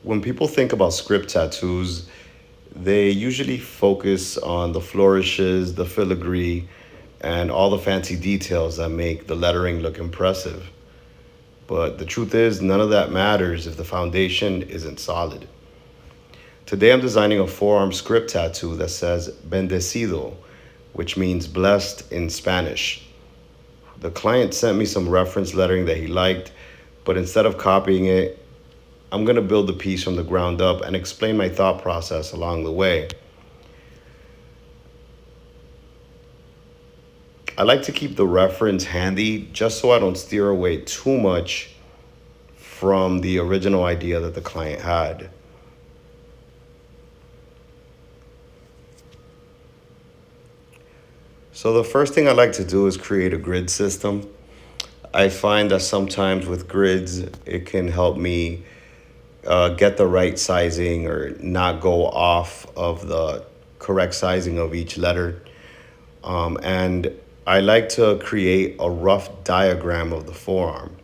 When people think about script tattoos, they usually focus on the flourishes, the filigree, and all the fancy details that make the lettering look impressive. But the truth is, none of that matters if the foundation isn't solid. Today I'm designing a forearm script tattoo that says Bendecido, which means blessed in Spanish. The client sent me some reference lettering that he liked, but instead of copying it, I'm going to build the piece from the ground up and explain my thought process along the way. I like to keep the reference handy just so I don't steer away too much from the original idea that the client had. So the first thing I like to do is create a grid system. I find that sometimes with grids, it can help me get the right sizing or not go off of the correct sizing of each letter. And I like to create a rough diagram of the forearm.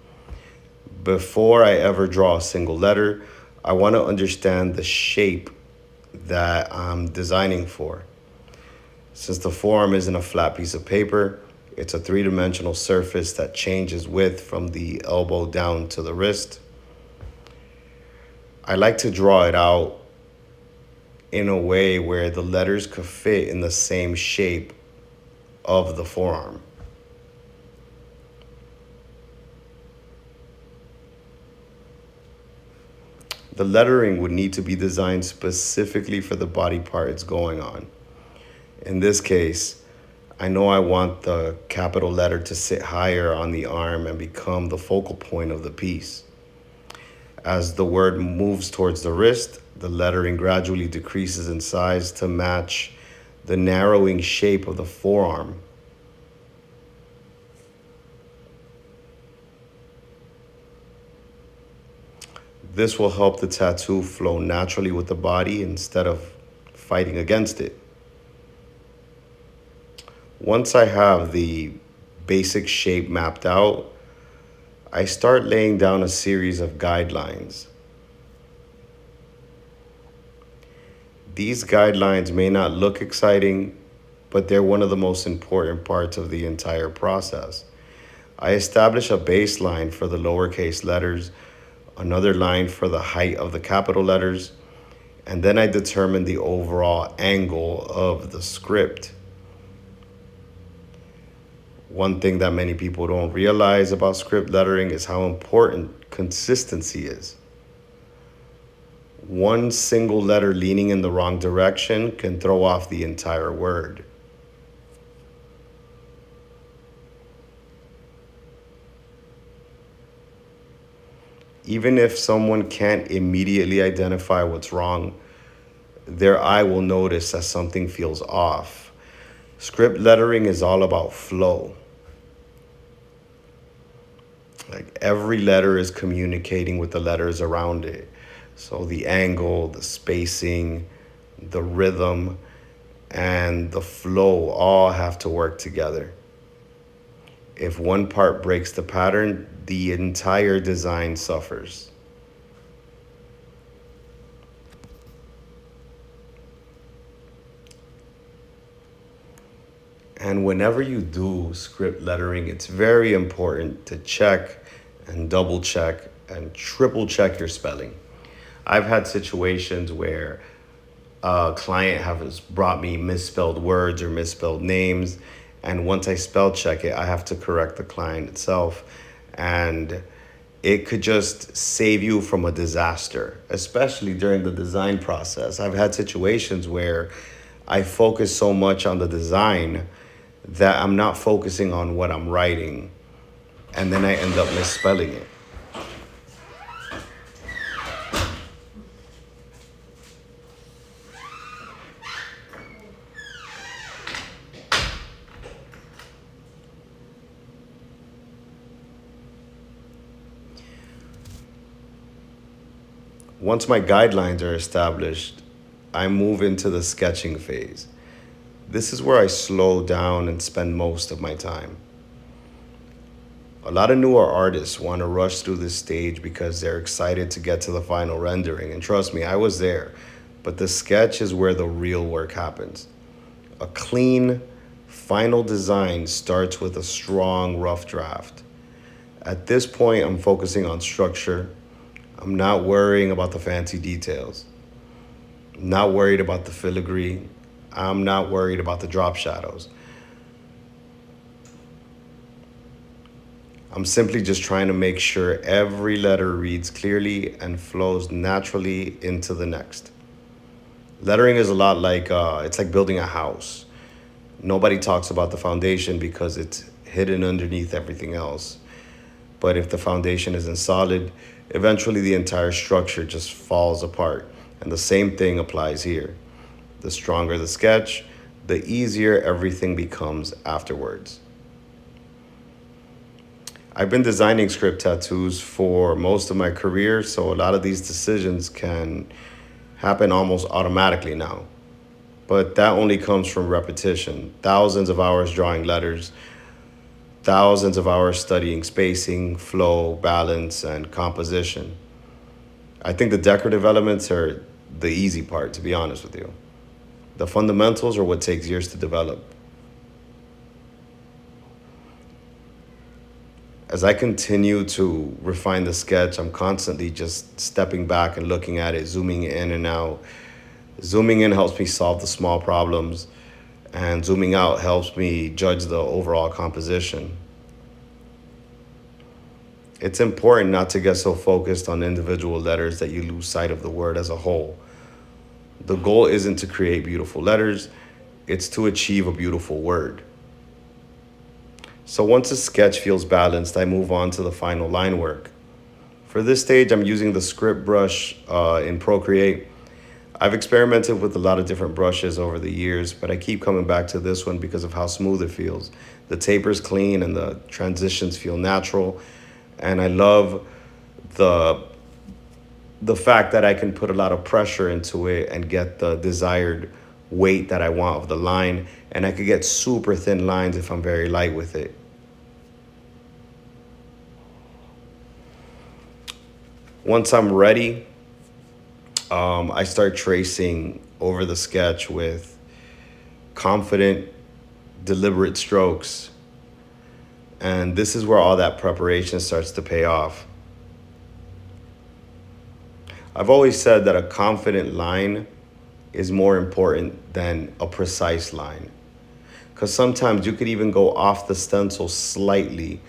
Before I ever draw a single letter, I want to understand the shape that I'm designing for. Since the forearm isn't a flat piece of paper, it's a three-dimensional surface that changes width from the elbow down to the wrist. I like to draw it out in a way where the letters could fit in the same shape of the forearm. The lettering would need to be designed specifically for the body part it's going on. In this case, I know I want the capital letter to sit higher on the arm and become the focal point of the piece. As the word moves towards the wrist, the lettering gradually decreases in size to match the narrowing shape of the forearm. This will help the tattoo flow naturally with the body instead of fighting against it. Once I have the basic shape mapped out, I start laying down a series of guidelines. These guidelines may not look exciting, but they're one of the most important parts of the entire process. I establish a baseline for the lowercase letters, another line for the height of the capital letters, and then I determine the overall angle of the script. One thing that many people don't realize about script lettering is how important consistency is. One single letter leaning in the wrong direction can throw off the entire word. Even if someone can't immediately identify what's wrong, their eye will notice that something feels off. Script lettering is all about flow. Like every letter is communicating with the letters around it. So the angle, the spacing, the rhythm, and the flow all have to work together. If one part breaks the pattern, the entire design suffers. And whenever you do script lettering, it's very important to check and double check and triple check your spelling. I've had situations where a client has brought me misspelled words or misspelled names, and once I spell check it, I have to correct the client itself. And it could just save you from a disaster, especially during the design process. I've had situations where I focus so much on the design that I'm not focusing on what I'm writing, and then I end up misspelling it. Once my guidelines are established, I move into the sketching phase. This is where I slow down and spend most of my time. A lot of newer artists want to rush through this stage because they're excited to get to the final rendering. And trust me, I was there. But the sketch is where the real work happens. A clean, final design starts with a strong, rough draft. At this point, I'm focusing on structure. I'm not worrying about the fancy details. I'm not worried about the filigree. I'm not worried about the drop shadows. I'm simply just trying to make sure every letter reads clearly and flows naturally into the next. Lettering is a lot like it's like building a house. Nobody talks about the foundation because it's hidden underneath everything else. But if the foundation isn't solid, eventually the entire structure just falls apart. And the same thing applies here. The stronger the sketch, the easier everything becomes afterwards. I've been designing script tattoos for most of my career, so a lot of these decisions can happen almost automatically now. But that only comes from repetition. Thousands of hours drawing letters, thousands of hours studying spacing, flow, balance, and composition. I think the decorative elements are the easy part, to be honest with you. The fundamentals are what takes years to develop. As I continue to refine the sketch, I'm constantly just stepping back and looking at it, zooming in and out. Zooming in helps me solve the small problems, and zooming out helps me judge the overall composition. It's important not to get so focused on individual letters that you lose sight of the word as a whole. The goal isn't to create beautiful letters, it's to achieve a beautiful word. So once a sketch feels balanced, I move on to the final line work. For this stage, I'm using the script brush in Procreate. I've experimented with a lot of different brushes over the years, but I keep coming back to this one because of how smooth it feels. The taper's clean and the transitions feel natural, and I love the the fact that I can put a lot of pressure into it and get the desired weight that I want of the line, and I could get super thin lines if I'm very light with it. Once I'm ready, I start tracing over the sketch with confident, deliberate strokes. And this is where all that preparation starts to pay off. I've always said that a confident line is more important than a precise line. Because sometimes you could even go off the stencil slightly,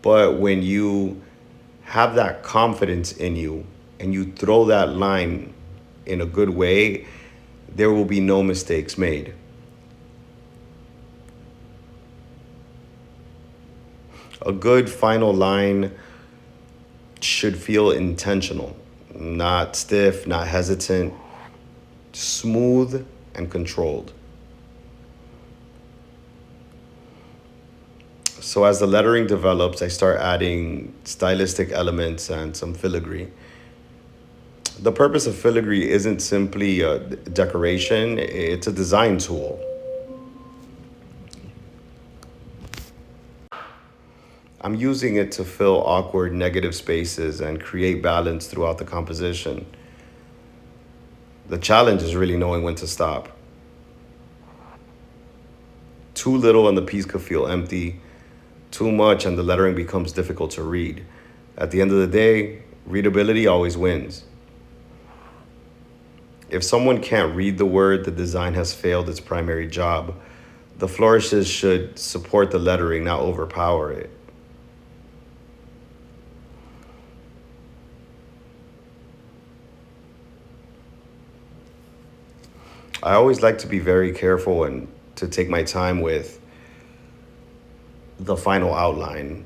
but when you have that confidence in you and you throw that line in a good way, there will be no mistakes made. A good final line should feel intentional, not stiff, not hesitant, smooth and controlled. So as the lettering develops, I start adding stylistic elements and some filigree. The purpose of filigree isn't simply a decoration, it's a design tool. I'm using it to fill awkward negative spaces and create balance throughout the composition. The challenge is really knowing when to stop. Too little and the piece could feel empty, too much and the lettering becomes difficult to read. At the end of the day, readability always wins. If someone can't read the word, the design has failed its primary job. The flourishes should support the lettering, not overpower it. I always like to be very careful and to take my time with the final outline.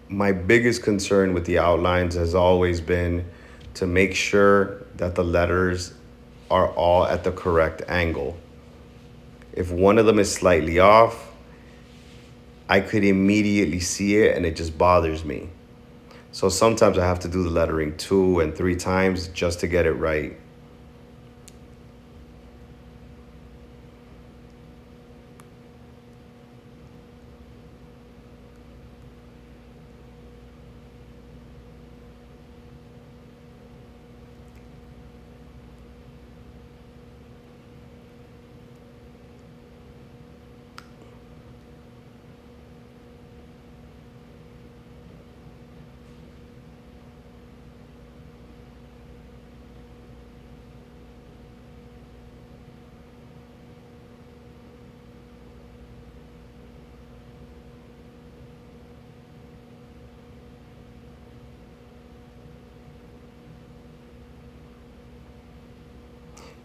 My biggest concern with the outlines has always been to make sure that the letters are all at the correct angle. If one of them is slightly off, I could immediately see it and it just bothers me. So sometimes I have to do the lettering 2 and 3 times just to get it right.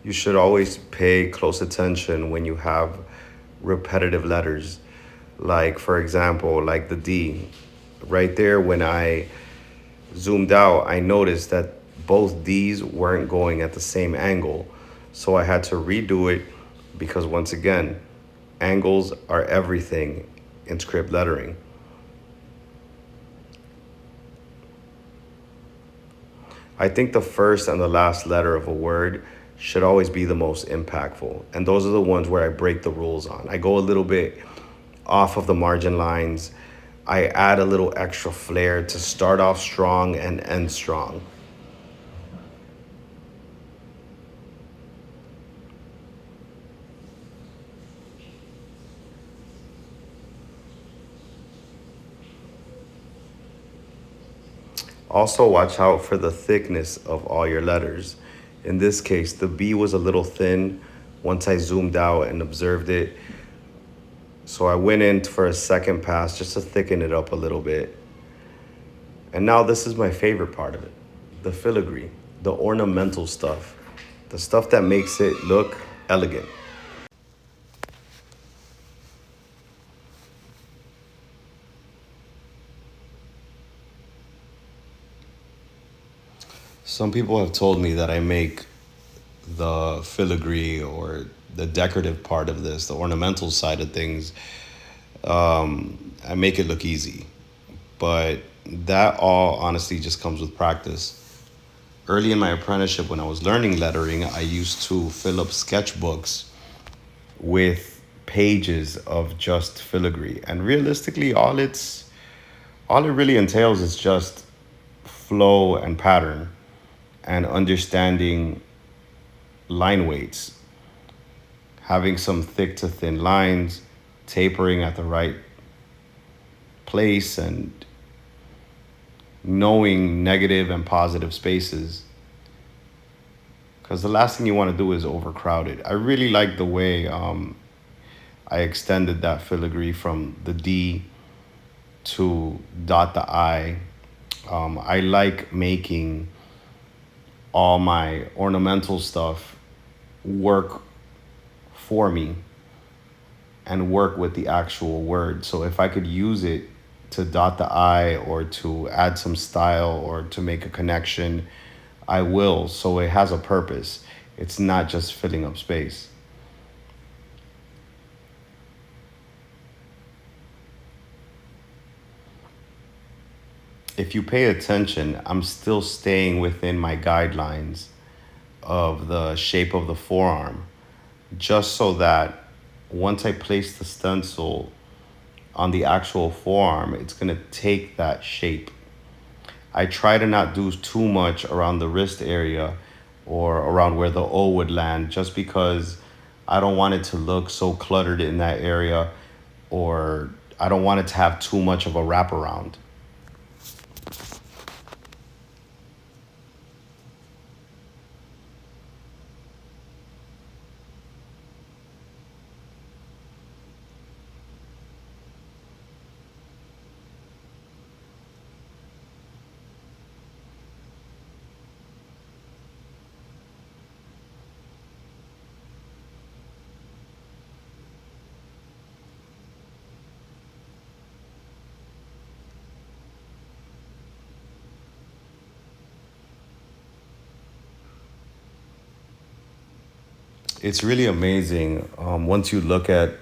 You should always pay close attention when you have repetitive letters. Like, for example, like the D. Right there, when I zoomed out, I noticed that both D's weren't going at the same angle. So I had to redo it because, once again, angles are everything in script lettering. I think the first and the last letter of a word should always be the most impactful. And those are the ones where I break the rules on. I go a little bit off of the margin lines. I add a little extra flair to start off strong and end strong. Also, watch out for the thickness of all your letters. In this case, the B was a little thin once I zoomed out and observed it. So I went in for a second pass just to thicken it up a little bit. And now this is my favorite part of it, the filigree, the ornamental stuff, the stuff that makes it look elegant. Some people have told me that I make the filigree or the decorative part of this, the ornamental side of things, I make it look easy. But that all honestly just comes with practice. Early in my apprenticeship, when I was learning lettering, I used to fill up sketchbooks with pages of just filigree. And realistically, all it really entails is just flow and pattern and understanding line weights, having some thick to thin lines, tapering at the right place, and knowing negative and positive spaces. Because the last thing you want to do is overcrowd it. I really like the way I extended that filigree from the D to dot the I. I like making all my ornamental stuff work for me and work with the actual word. So if I could use it to dot the I or to add some style or to make a connection, I will. So it has a purpose. It's not just filling up space. If you pay attention, I'm still staying within my guidelines of the shape of the forearm, just so that once I place the stencil on the actual forearm, it's going to take that shape. I try to not do too much around the wrist area or around where the O would land, just because I don't want it to look so cluttered in that area, or I don't want it to have too much of a wraparound. It's really amazing. Once you look at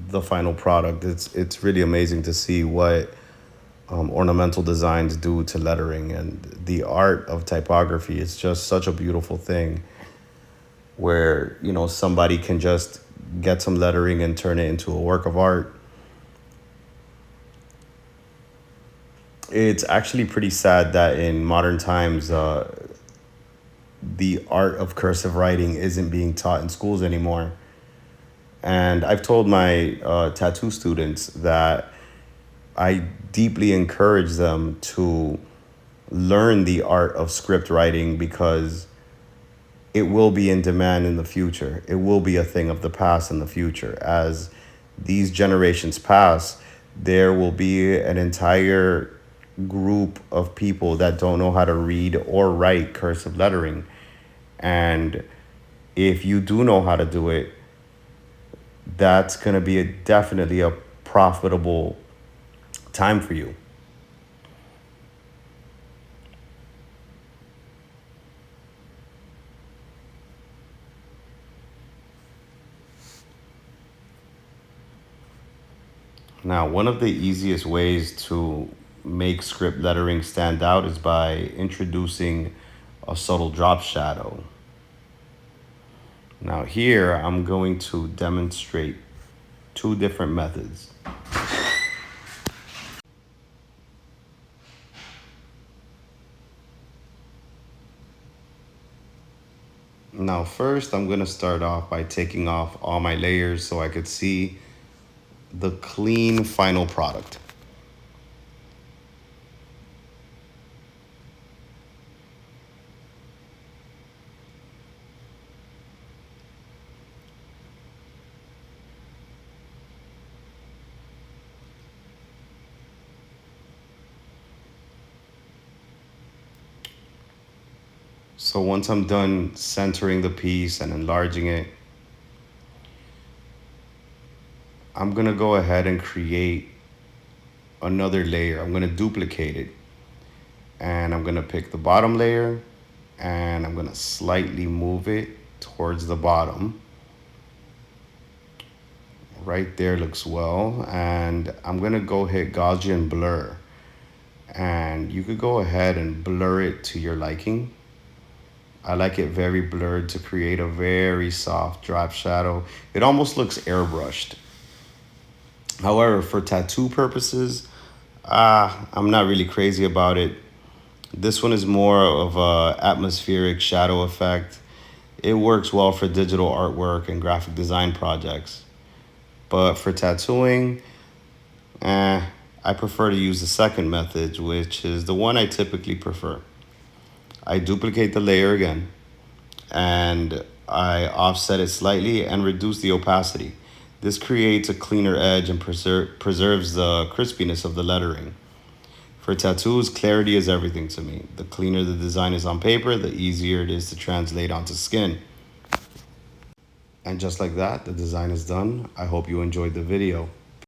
the final product, it's really amazing to see what ornamental designs do to lettering, and the art of typography is just such a beautiful thing where somebody can just get some lettering and turn it into a work of art. It's actually pretty sad that in modern times, the art of cursive writing isn't being taught in schools anymore. And I've told my tattoo students that I deeply encourage them to learn the art of script writing, because it will be in demand in the future. It will be a thing of the past in the future. As these generations pass, there will be an entire group of people that don't know how to read or write cursive lettering. And If you do know how to do it, that's going to be definitely a profitable time for you. Now, one of the easiest ways to make script lettering stand out is by introducing a subtle drop shadow. Now, here I'm going to demonstrate two different methods. Now, first, I'm going to start off by taking off all my layers so I could see the clean final product. So once I'm done centering the piece and enlarging it, I'm going to go ahead and create another layer. I'm going to duplicate it. And I'm going to pick the bottom layer and I'm going to slightly move it towards the bottom. Right there looks well. And I'm going to go hit Gaussian blur. And you could go ahead and blur it to your liking. I like it very blurred to create a very soft drop shadow. It almost looks airbrushed. However, for tattoo purposes, I'm not really crazy about it. This one is more of a atmospheric shadow effect. It works well for digital artwork and graphic design projects. But for tattooing, I prefer to use the second method, which is the one I typically prefer. I duplicate the layer again, and I offset it slightly and reduce the opacity. This creates a cleaner edge and preserves the crispiness of the lettering. For tattoos, clarity is everything to me. The cleaner the design is on paper, the easier it is to translate onto skin. And just like that, the design is done. I hope you enjoyed the video.